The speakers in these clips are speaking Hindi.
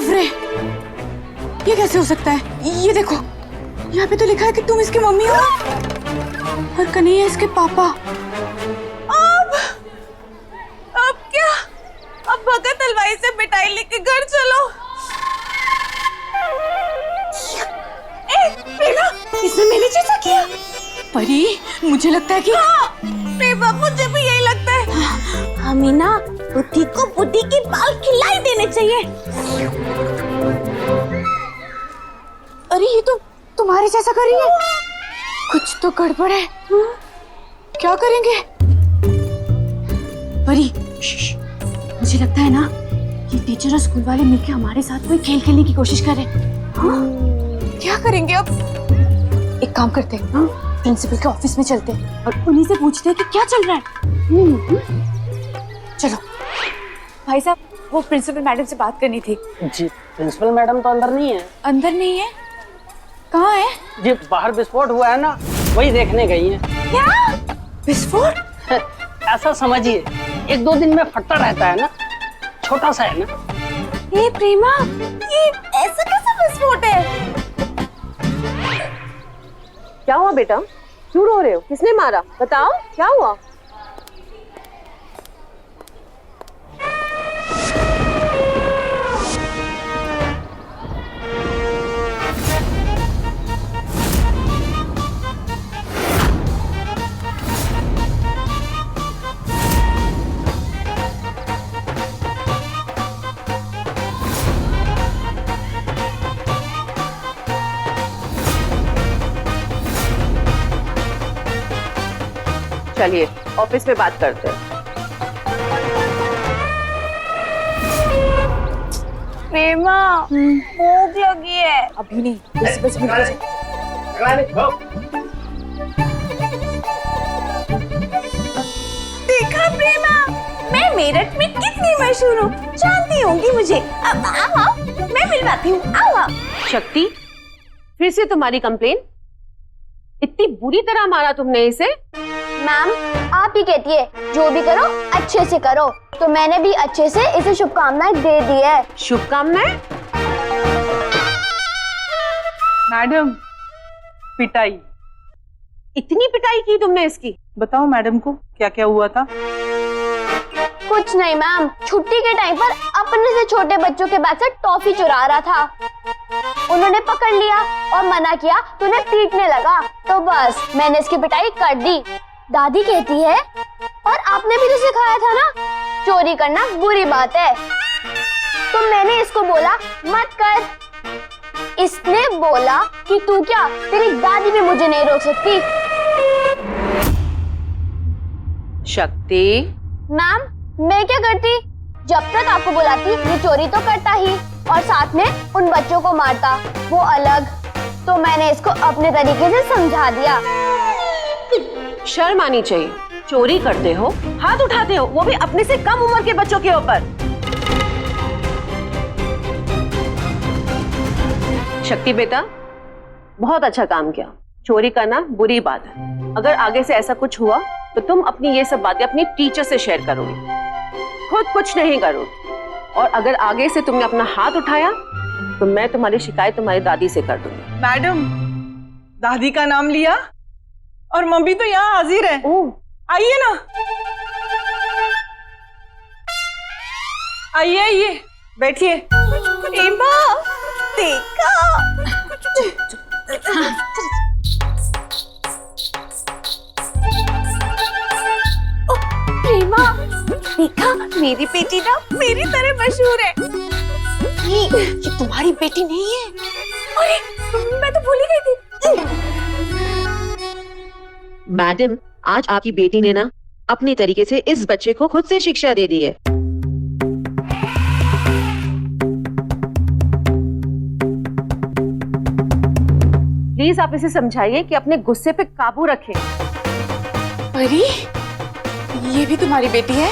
शिवरे, ये कैसे हो सकता है? ये देखो, यहाँ पे तो लिखा है कि तुम इसकी मम्मी हो और कन्हैया इसके पापा। अब क्या? अब भगत हलवाई से मिठाई लेके घर चलो। प्रेमा, इसने मैंने जैसा किया। परी, मुझे लगता है कि प्रेमा, मुझे भी यही लगता है। हमें ना बुद्धि को बुद्धि की बाल खिलाई देने चाहिए। अरे ये तो तुम्हारे जैसा कर रही है। कुछ तो गड़बड़ है। क्या करेंगे? परी, मुझे लगता है ना कि टीचर और स्कूल वाले मिलकर हमारे साथ कोई खेल खेलने की कोशिश कर रहे हैं। क्या करेंगे अब? एक काम करते हैं, प्रिंसिपल के ऑफिस में चलते हैं और उन्हीं से पूछते हैं कि क्या चल रहा है। चलो भाई साहब, वो प्रिंसिपल मैडम से बात करनी थी। जी, प्रिंसिपल मैडम तो अंदर नहीं है। अंदर नहीं है? कहाँ है? जी, बाहर विस्फोट हुआ है ना, वही देखने गई हैं। क्या विस्फोट? ऐसा समझिए, 1-2 दिन में फटता रहता है ना, छोटा सा है ना। ये प्रेमा, ये ऐसा कैसा विस्फोट है? क्या हुआ बेटा, क्यों रो रहे हो? किसने मारा? बताओ क्या हुआ? चलिए ऑफिस में बात करते हैं। प्रेमा, भूख लगी है। अभी नहीं, बस देखा प्रेमा, मैं मेरठ में कितनी मशहूर हूँ, जानती होंगी मुझे। अब आओ, मैं मिलवाती हूँ, आओ। शक्ति, फिर से तुम्हारी कंप्लेन? इतनी बुरी तरह मारा तुमने इसे? मैम, आप ही कहती है जो भी करो अच्छे से करो, तो मैंने भी अच्छे से इसे शुभकामनाएं दे दी है। शुभकामनाएं? मैडम, पिटाई। इतनी पिटाई की तुमने इसकी? बताओ मैडम को क्या क्या हुआ था। कुछ नहीं मैम, छुट्टी के टाइम पर अपने से छोटे बच्चों के बैग से टॉफी चुरा रहा था। उन्होंने पकड़ लिया और मना किया तो उन्हें पीटने लगा, तो बस मैंने इसकी पिटाई कर दी। दादी कहती है, और आपने भी तो सिखाया था ना, चोरी करना बुरी बात है, तो मैंने इसको बोला मत कर। इसने बोला कि तू क्या, तेरी दादी भी मुझे नहीं रोक सकती। शक्ति। मैम, मैं क्या करती? जब तक आपको बुलाती ये चोरी तो करता ही, और साथ में उन बच्चों को मारता, वो अलग। तो मैंने इसको अपने तरीके से समझा दिया। शर्म आनी चाहिए, चोरी करते हो, हाथ उठाते हो, वो भी अपने से कम उम्र के बच्चों के ऊपर। शक्ति बेटा, बहुत अच्छा काम किया। चोरी करना बुरी बात है। अगर आगे से ऐसा कुछ हुआ तो तुम अपनी ये सब बातें अपनी टीचर से शेयर करोगी, खुद कुछ नहीं करोगी। और अगर आगे से तुमने अपना हाथ उठाया तो मैं तुम्हारी शिकायत तुम्हारी दादी से कर दूंगी। मैडम, दादी का नाम लिया और मम्मी तो यहाँ हाजिर है। आइए ना, आइए आइए, बैठिए। प्रेमा, देखा? प्रेमा, देखा? मेरी बेटी ना मेरी तरह मशहूर है। ये तुम्हारी बेटी नहीं है? अरे, मैं तो भूल ही गई थी। मैडम, आज आपकी बेटी ने ना अपनी तरीके से इस बच्चे को खुद से शिक्षा दे दी है। प्लीज आप इसे समझाइए कि अपने गुस्से पे काबू रखें। परी, ये भी तुम्हारी बेटी है?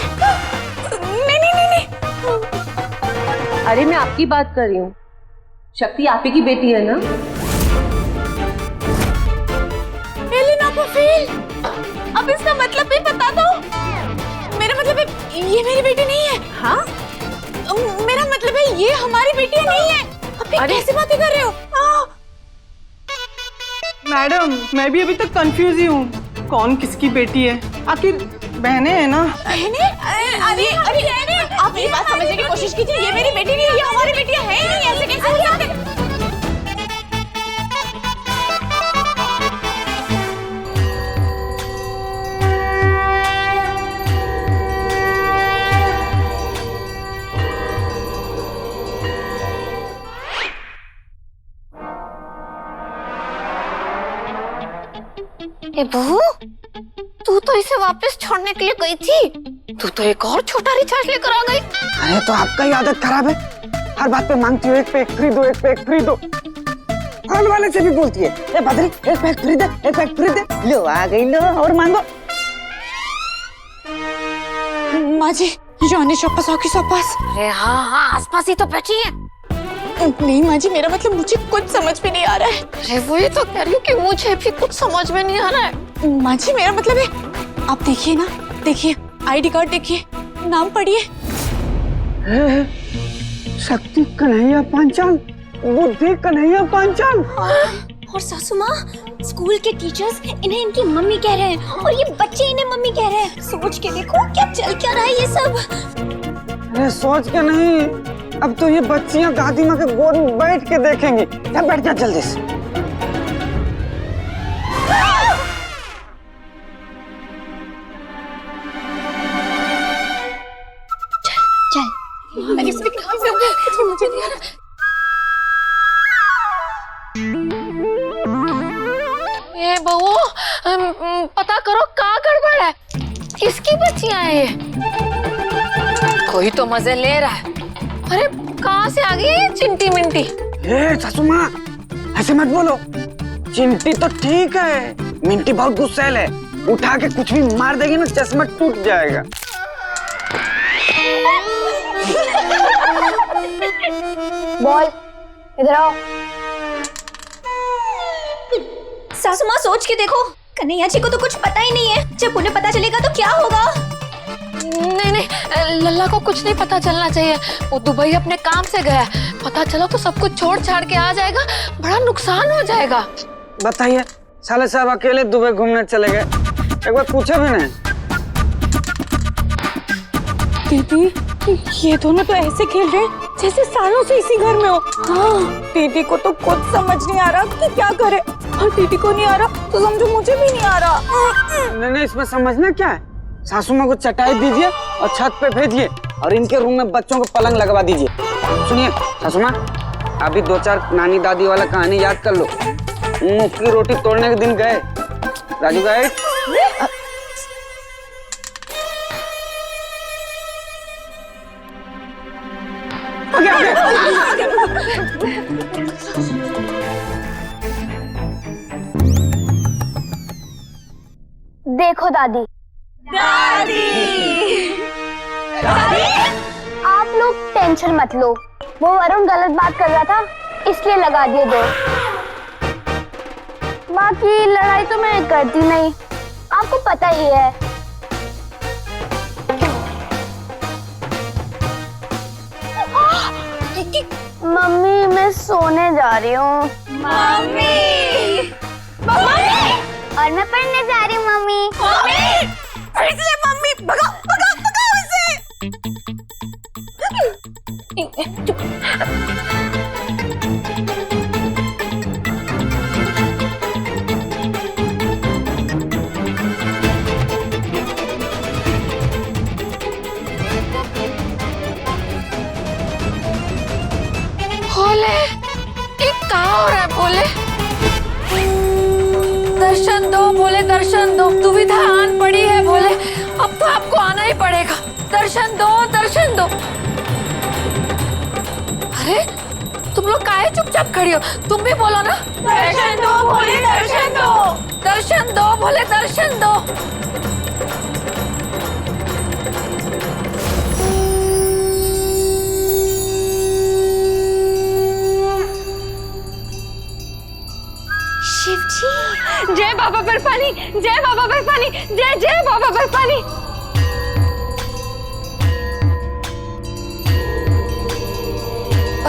नहीं नहीं नहीं नहीं। अरे मैं आपकी बात कर रही हूँ। शक्ति आप ही की बेटी है ना? एलिना पफील, अब इसका मतलब भी बता दो। मेरा मतलब है ये मेरी बेटी नहीं है। हाँ? मेरा मतलब है ये हमारी बेटियां नहीं है। अब ये कैसे बातें कर रहे हो? मैडम मैं भी अभी तक कंफ्यूज ही हूँ, कौन किसकी बेटी है? आखिर बहनें हैं ना? बहने? अरे आप ये बात समझने की कोशिश कीजिए, ये मेरी बेटी नहीं है, ये हमारी बेटियां हैं ही नहीं, ऐसे कैसे हो सकते? ए बहू, तू तो इसे वापस छोड़ने के लिए गई थी, तू तो एक और छोटा रिचार्ज लेकर आ गई। अरे तो आपका ही आदत खराब है, हर बात पे मांगती हो एक पैक फ्री दो, एक पैक फ्री दो। फल वाले से भी बोलती है, ए बदरी एक पैक फ्री दे, एक पैक फ्री दे। लो आ गई, लो और मांगो। माँ जी, जाने शपस आके शपस। अरे हाँ आसपास ही तो बैठी है। नहीं माँ जी, मेरा मतलब मुझे कुछ समझ में नहीं आ रहा है। अरे वही तो कह रही हूँ कि मुझे भी कुछ समझ में नहीं आ रहा है। माँ जी मेरा मतलब है, आप देखिए ना, देखिए आईडी कार्ड देखिए, नाम पढ़िए। शक्ति कन्हैया पांचाल, बुद्धि कन्हैया पांचाल। और सासू माँ, स्कूल के टीचर्स इन्हें इनकी मम्मी कह रहे हैं और ये बच्चे इन्हें मम्मी कह रहे हैं। सोच के देखो क्या चल क्या रहा है ये सब। अरे सोच के नहीं, अब तो ये बच्चियां दादी माँ के गोद में बैठ के देखेंगी। जा बैठ जा जल्दी से। मुझे नहीं आ रहा। ये बहू, पता करो क्या गड़बड़ है, किसकी बच्चियां हैं ये? कोई तो मजे ले रहा है। अरे कहाँ से आ गई ये चिंटी मिंटी? सासू माँ ऐसे मत बोलो, चिंटी तो ठीक है, मिंटी बहुत गुस्सैल है, उठा के कुछ भी मार देगी ना चश्मा टूट जाएगा। बोल, इधर आओ। सासू माँ सोच के देखो, कन्हैया जी को तो कुछ पता ही नहीं है, जब उन्हें पता चलेगा तो क्या होगा? नहीं, लल्ला को कुछ नहीं पता चलना चाहिए, वो दुबई अपने काम से गया है, पता चला तो सब कुछ छोड़ छाड़ के आ जाएगा, बड़ा नुकसान हो जाएगा। बताइए, साले साहब अकेले दुबई घूमने चले गए, एक बार पूछे भी नहीं। दीदी ये दोनों तो ऐसे खेल रहे हैं जैसे सालों से इसी घर में हो। हाँ, दीदी को तो कुछ समझ नहीं आ रहा कि क्या करे, और दीदी को नहीं आ रहा तो समझो मुझे भी नहीं आ रहा। नहीं, इसमें समझना क्या है, सासू माँ को चटाई दीजिए और छत पे भेजिए और इनके रूम में बच्चों को पलंग लगवा दीजिए। सुनिए सासू माँ, अभी 2-4 नानी दादी वाला कहानी याद कर लो। मुफ्त की रोटी तोड़ने के दिन गए, राजू गए। देखो दादी, आप लोग टेंशन मत लो, वो वरुण गलत बात कर रहा था इसलिए लगा दिए 2। बाकी लड़ाई तो मैं करती नहीं, आपको पता ही है। मम्मी मैं सोने जा रही हूँ। मम्मी और मैं पढ़ने जा रही हूँ। मम्मी फिर से मम्मी, भगाओ भगाओ भगाओ इसे। भोले, ये क्या हो रहा है भोले? दर्शन दो भोले, दर्शन दो, दुविधा आन पड़ी है भोले, अब तो आपको आना ही पड़ेगा। दर्शन दो, दर्शन दो। अरे तुम लोग काहे चुपचाप खड़ी हो, तुम भी बोलो ना। दर्शन दो भोले, दर्शन दो, दर्शन दो भोले, दर्शन दो। शिवजी, जय बाबा बर्फानी, जय बाबा बर्फानी, जय जय बाबा बर्फानी।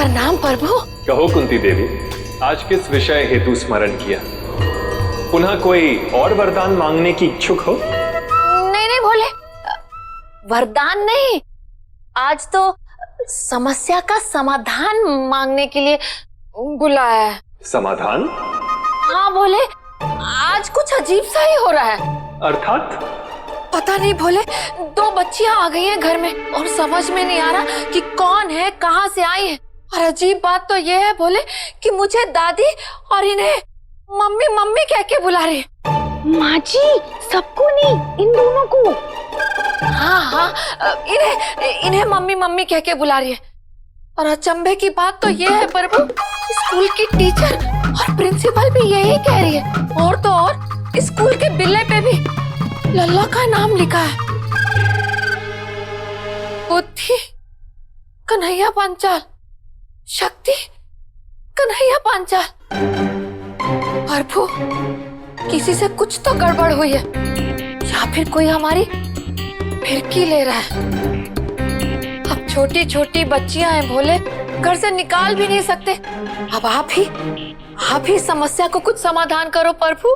प्रणाम प्रभु। कहो कुंती देवी, आज किस विषय हेतु स्मरण किया? पुनः कोई और वरदान मांगने की इच्छुक हो? नहीं नहीं भोले, वरदान नहीं, आज तो समस्या का समाधान मांगने के लिए बुलाया है। समाधान? हाँ भोले, आज कुछ अजीब सा ही हो रहा है। अर्थात? पता नहीं भोले, 2 बच्चियां आ गई हैं घर में और समझ में नहीं आ रहा कि कौन है, कहाँ से आई है। और अजीब बात तो ये है भोले कि मुझे दादी और इन्हें मम्मी मम्मी कह के बुला रही है। माँ जी, सबको नहीं, इन दोनों को। हाँ हाँ, इन्हें मम्मी मम्मी कह के बुला रही है। और अचंभे की बात तो ये है प्रभु, स्कूल की टीचर और प्रिंसिपल भी यही कह रही है। और तो और स्कूल के बिल्ले पे भी लल्ला का नाम लिखा है। बुद्धि कन्हैया पांचाल, शक्ति कन्हैया पांचाल। प्रभु, किसी से कुछ तो गड़बड़ हुई है या फिर कोई हमारी फिरकी ले रहा है। अब छोटी छोटी बच्चियां हैं भोले, घर से निकाल भी नहीं सकते। अब आप ही समस्या को कुछ समाधान करो प्रभु।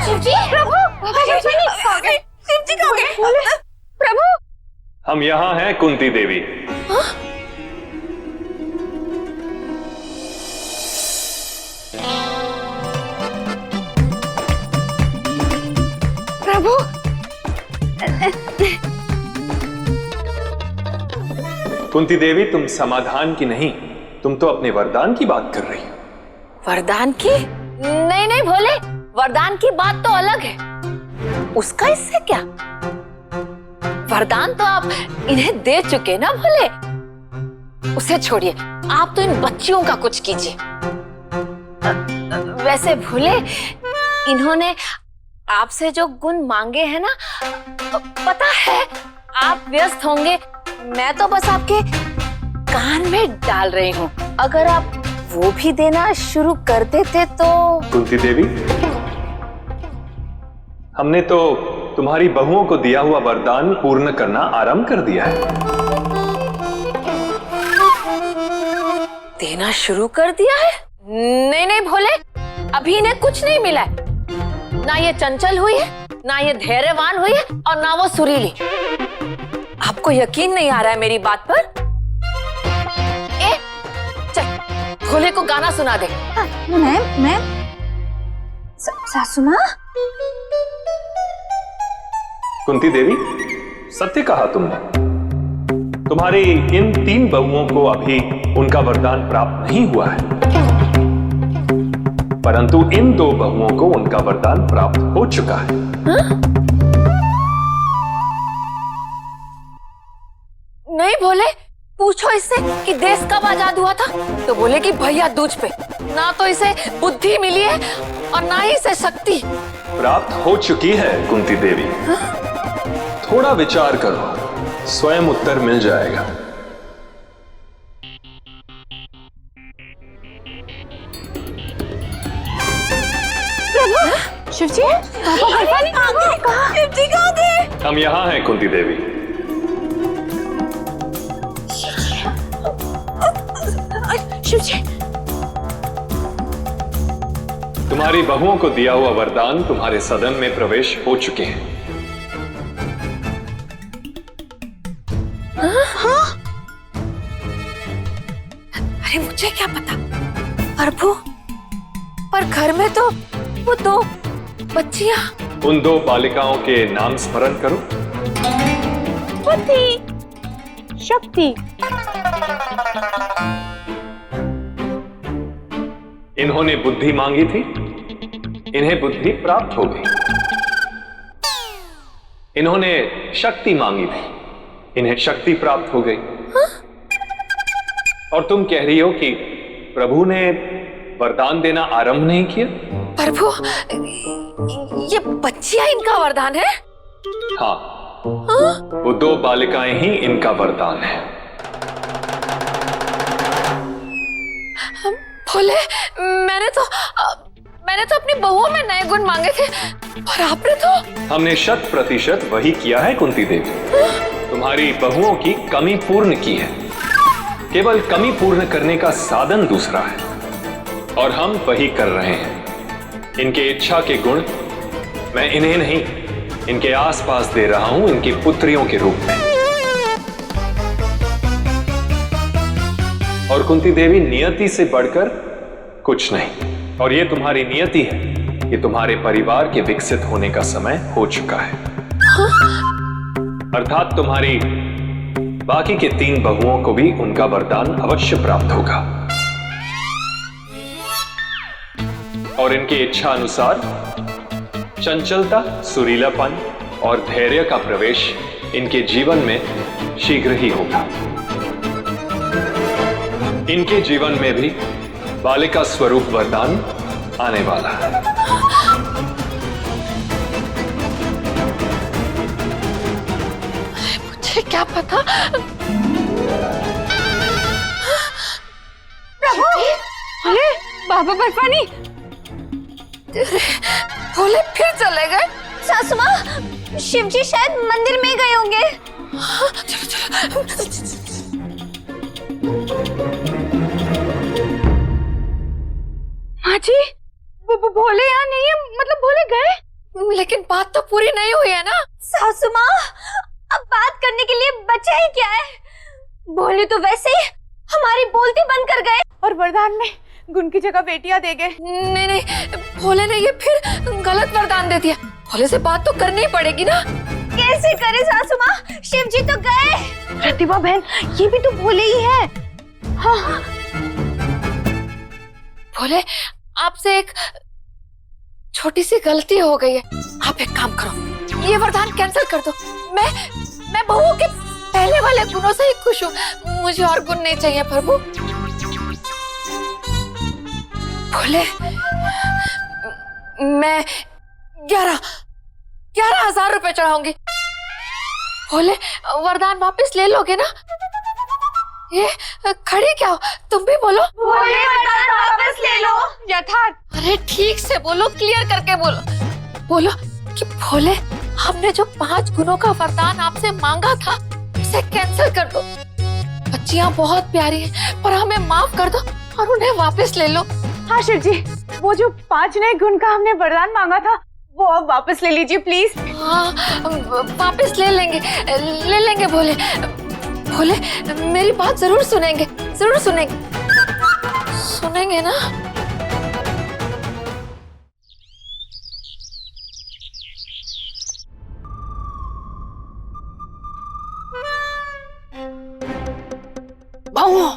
शिव जी, प्रभु, शिव जी कहाँ गए? प्रभु, हम यहाँ हैं कुंती देवी। प्रभु, कुंती देवी, तुम समाधान की नहीं, तुम तो अपने वरदान की बात कर रही हो। वरदान की? नहीं नहीं भोले, वरदान की बात तो अलग है, उसका इससे क्या? वरदान तो आप इन्हें दे चुके ना भोले, उसे छोड़िए, आप तो इन बच्चियों का कुछ कीजिए। वैसे भोले, इन्होंने आपसे जो गुण मांगे हैं ना, पता है आप व्यस्त होंगे, मैं तो बस आपके कान में डाल रही हूँ। अगर आप वो भी देना शुरू कर देते तो। कुंती देवी, हमने तो तुम्हारी बहुओं को दिया हुआ वरदान पूर्ण करना आरंभ कर दिया है। देना शुरू कर दिया है? नहीं नहीं भोले, अभी इन्हें कुछ नहीं मिला है। ना ये चंचल हुई है, ना ये धैर्यवान हुई है, और ना वो सुरीली। आपको यकीन नहीं आ रहा है मेरी बात पर? चल, भोले को गाना सुना दे। मैं सासू माँ, कुंती देवी, सत्य कहा तुमने। तुम्हारी इन 3 बहुओं को अभी उनका वरदान प्राप्त नहीं हुआ है, परंतु इन 2 बहुओं को उनका वरदान प्राप्त हो चुका है। नहीं भोले, पूछो इससे कि देश कब आजाद हुआ था, तो बोले कि भैया दूज पे। ना तो इसे बुद्धि मिली है और ना ही इसे शक्ति प्राप्त हो चुकी है कुंती देवी। थोड़ा विचार करो, स्वयं उत्तर मिल जाएगा। शिव जी, शिव जी कहाँ गए? हम यहाँ हैं कुंती देवी। शिव जी, तुम्हारी बहुओं को दिया हुआ वरदान तुम्हारे सदन में प्रवेश हो चुके हैं। अरे मुझे क्या पता प्रभु, पर घर में तो वो 2 बच्चियां। उन 2 बालिकाओं के नाम स्मरण करो। बुद्धि, शक्ति। इन्होंने बुद्धि मांगी थी, इन्हें बुद्धि प्राप्त हो गई। इन्होंने शक्ति मांगी थी, इन्हें शक्ति प्राप्त हो गई। और तुम कह रही हो कि प्रभु ने वरदान देना आरंभ नहीं किया? प्रभु, ये बच्चियां इनका वरदान है? हाँ, वो 2 बालिकाएं ही इनका वरदान है। भोले, मैंने तो अपनी बहुओं में नए गुण मांगे थे, और आपने तो। हमने 100% वही किया है कुंती देवी। तुम्हारी बहुओं की कमी पूर्ण की है। केवल कमी पूर्ण करने का साधन दूसरा है और हम वही कर रहे हैं। इनके इच्छा के गुण मैं इन्हें नहीं, इनके आसपास दे रहा हूं, इनकी पुत्रियों के रूप में। और कुंती देवी नियति से बढ़कर कुछ नहीं, और ये तुम्हारी नियति है कि तुम्हारे परिवार के विकसित होने का समय हो चुका है। अर्थात तुम्हारी बाकी के 3 बहुओं को भी उनका वरदान अवश्य प्राप्त होगा और इनकी इच्छा अनुसार चंचलता, सुरीलापन और धैर्य का प्रवेश इनके जीवन में शीघ्र ही होगा। इनके जीवन में भी बालिका स्वरूप वरदान आने वाला है। मुझे क्या पता। अरे बाबा बर्फानी, भोले फिर चले गए। सासू माँ, शिवजी शायद मंदिर में गए होंगे। चलो चलो। माँ जी, वो भोले यहाँ नहीं है, मतलब भोले गए, लेकिन बात तो पूरी नहीं हुई है ना। सासू माँ, अब बात करने के लिए बचा ही क्या है? भोले तो वैसे ही हमारी बोलती बंद कर गए और वरदान में गुण की जगह बेटियां दे गए। नहीं नहीं, भोले ने ये फिर गलत वरदान दे दिया। भोले से बात तो करनी ही पड़ेगी ना। कैसे करे सासू माँ, शिवजी तो गए। प्रतिभा बहन, ये भी तो भोले ही है। हाँ। भोले, आपसे एक छोटी सी गलती हो गई है। आप एक काम करो, ये वरदान कैंसिल कर दो। मैं बहुओं के पहले वाले गुणों से ही खुश हूँ, मुझे और गुण नहीं चाहिए प्रभु। भोले, मैं 11,000 रुपए चढ़ाऊंगी। भोले, वरदान वापस ले लोगे ना? ये खड़ी क्या हो, तुम भी बोलो। भोले, वरदान वापस ले लो। यथार्थ। अरे ठीक से बोलो, क्लियर करके बोलो कि भोले, हमने जो 5 गुणों का वरदान आपसे मांगा था, उसे कैंसिल कर दो। बच्चियां बहुत प्यारी हैं, पर हमें माफ कर दो और उन्हें वापस ले लो। हाँ शिव जी, वो जो 5 नए गुण का हमने वरदान मांगा था, वो अब वापस ले लीजिए प्लीज। हाँ, वापस ले लेंगे भोले। भोले, मेरी बात जरूर सुनेंगे ना? बहुओं,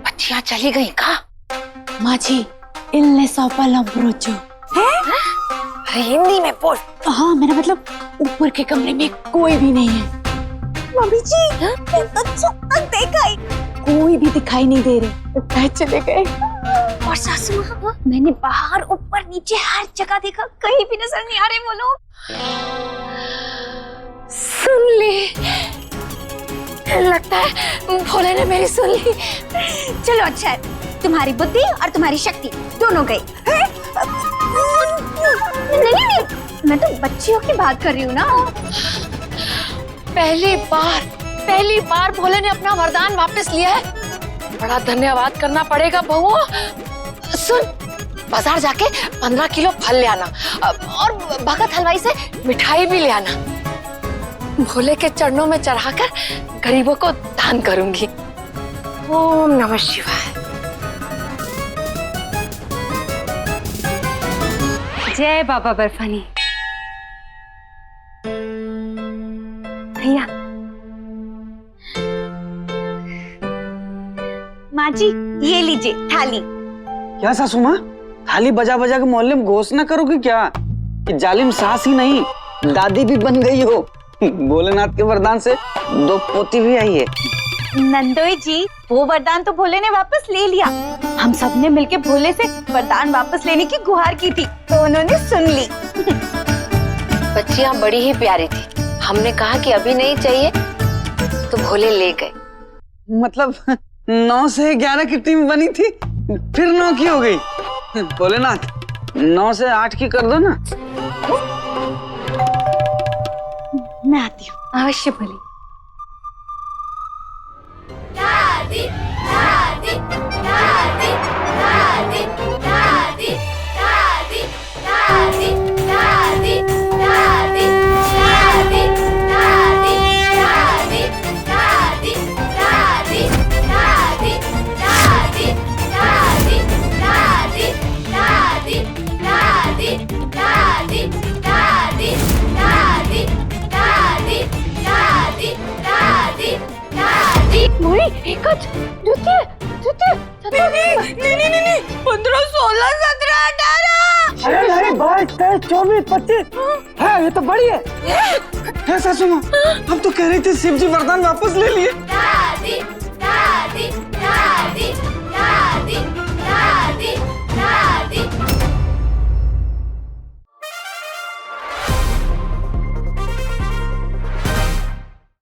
बच्चियां चली गई का? माँ जी, इल्ले सौपा लम्ब्रोचो है? हिंदी में बोल। हाँ, मेरा मतलब ऊपर के कमरे में कोई भी नहीं है। मम्मी जी, तो जब तक देखा ही कोई भी दिखाई नहीं दे रहे, शायद चले गए। और सासू माँ, मैंने बाहर ऊपर नीचे हर जगह देखा, कहीं भी नजर नहीं आ रहे वो लोग। सुन ली, लगता है भोले ने मेरी सुन ली। चलो अच्छा है, तुम्हारी बुद्धि और तुम्हारी शक्ति दोनों गई। नहीं, मैं तो बच्चियों की बात कर रही हूँ ना। पहली बार भोले ने अपना वरदान वापस लिया है। बड़ा धन्यवाद करना पड़ेगा बहुओं। सुन, बाजार जाके 15 किलो फल ले आना और भगत हलवाई से मिठाई भी ले आना। भोले के चरणों में चढ़ाकर गरीबों को दान करूंगी। ओम नमः शिवाय। जय बाबा बर्फानी। भैया, माँ जी, ये लीजिए थाली। क्या सासू माँ, थाली बजा बजा के मोहल्ले में घोषणा करोगे क्या कि जालिम सास ही नहीं, दादी भी बन गई हो? भोलेनाथ के वरदान से 2 पोती भी आई है। नंदोई जी, वो वरदान तो भोले ने वापस ले लिया। हम सब ने मिलके भोले से वरदान वापस लेने की गुहार की थी, तो उन्होंने सुन ली। बच्चियां बड़ी ही प्यारी थी, हमने कहा कि अभी नहीं चाहिए, तो भोले ले गए। मतलब 9 से 11 की टीम बनी थी, फिर 9 की हो गई। भोलेनाथ 9 से 8 की कर दो ना। मैं आती हूँ। अवश्य भली। नहीं 15 16 17 18। अरे नहीं 22 23 24 25 है, ये तो बड़ी है सासू माँ। अब तो कह रही थी शिव जी वरदान वापस ले लिए।